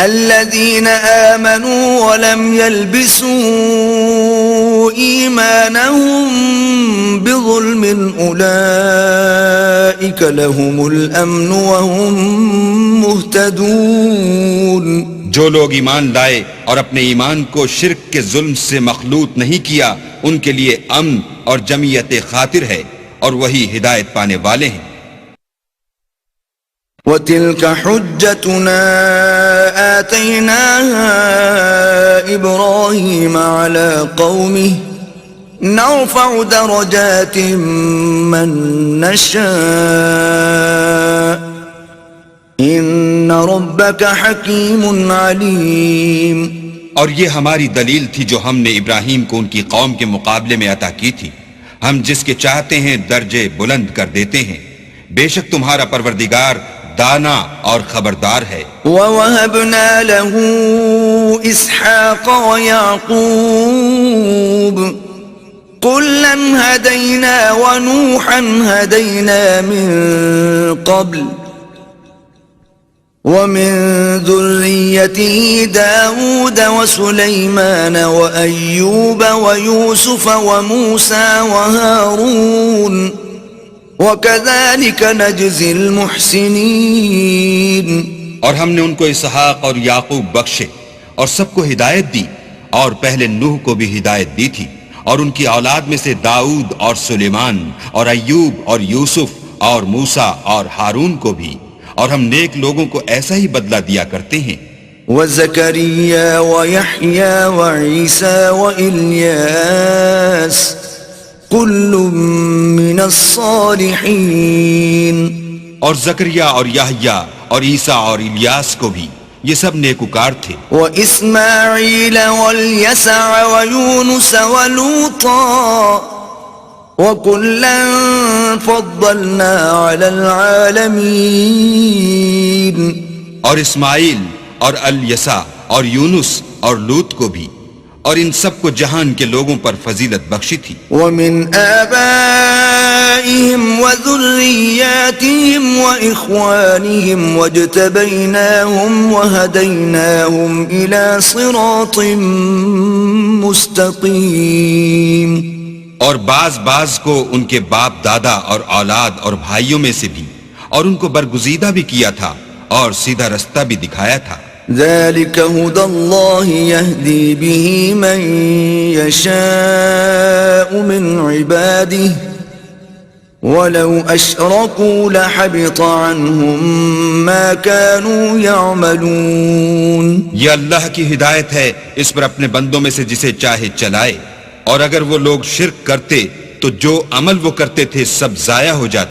الذين آمنوا ولم يلبسوا إيمانهم بظلم أولئك لهم الأمن وهم مهتدون. جو لوگ ایمان لائے اور اپنے ایمان کو شرک کے ظلم سے مخلوط نہیں کیا ان کے لیے امن اور جمعیت خاطر ہے اور وہی ہدایت پانے والے ہیں. وَتِلْكَ حُجَّتُنَا آتَيْنَاهَا إِبْرَاهِيمَ عَلَى قَوْمِهِ نَرْفَعُ دَرَجَاتٍ مَّن نَّشَاءُ إِنَّ رَبَّكَ حَكِيمٌ عَلِيمٌ. اور یہ ہماری دلیل تھی جو ہم نے ابراہیم کو ان کی قوم کے مقابلے میں عطا کی تھی. ہم جس کے چاہتے ہیں درجے بلند کر دیتے ہیں. بے شک تمہارا پروردگار دانا اور خبردار ہے. وَوَهَبْنَا لَهُ إِسْحَاقَ وَيَعْقُوبَ كُلًّا هَدَيْنَا وَنُوحًا هَدَيْنَا مِن قَبْلُ وَمِن ذُرِّيَّتِهِ دَاوُودَ وَسُلَيْمَانَ وَأَيُّوبَ وَيُوسُفَ وَمُوسَى وَهَارُونَ وَكَذَلِكَ نَجْزِي الْمُحْسِنِينَ. اور ہم نے ان کو اسحاق اور یعقوب بخشے اور سب کو ہدایت دی اور پہلے نوح کو بھی ہدایت دی تھی اور ان کی اولاد میں سے داؤد اور سلیمان اور ایوب اور یوسف اور موسیٰ اور ہارون کو بھی. اور ہم نیک لوگوں کو ایسا ہی بدلہ دیا کرتے ہیں. وَزَكَرِيَّا وَيَحْيَا وَعِيسَى وَإِلْيَاسَ كُلٌّ مِّنَ الصَّالِحِينَ. اور زکریا اور یحییٰ اور عیسیٰ اور الیاس کو بھی یہ سب نیکوکار تھے. وَإِسْمَاعِيلَ وَالْيَسَعَ وَيُونُسَ وَلُوطًا وَكُلًّا فَضَّلْنَا عَلَى الْعَالَمِينَ. اور اسماعیل اور الیسع اور یونس اور لوط کو بھی اور ان سب کو جہان کے لوگوں پر فضیلت بخشی تھی. وَمِنْ آبَائِهِمْ وَذُرِّيَّاتِهِمْ وَإِخْوَانِهِمْ وَاجْتَبَيْنَاهُمْ وَهَدَيْنَاهُمْ إِلَى صِرَاطٍ مُسْتَقِيمٍ. اور بعض کو ان کے باپ دادا اور اولاد اور بھائیوں میں سے بھی اور ان کو برگزیدہ بھی کیا تھا اور سیدھا رستہ بھی دکھایا تھا. ذَلِكَ هُدَى اللَّهِ يَهْدِي بِهِ مَن يَشَاءُ مِنْ عِبَادِهِ وَلَوْ أَشْرَكُوا لَحَبِطَ عَنْهُمْ مَا كَانُوا يَعْمَلُونَ. یہ اللہ کی ہدایت ہے اس پر اپنے بندوں میں سے جسے چاہے چلائے، اور اگر وہ لوگ شرک کرتے تو جو عمل وہ کرتے تھے سب ضائع ہو جاتے.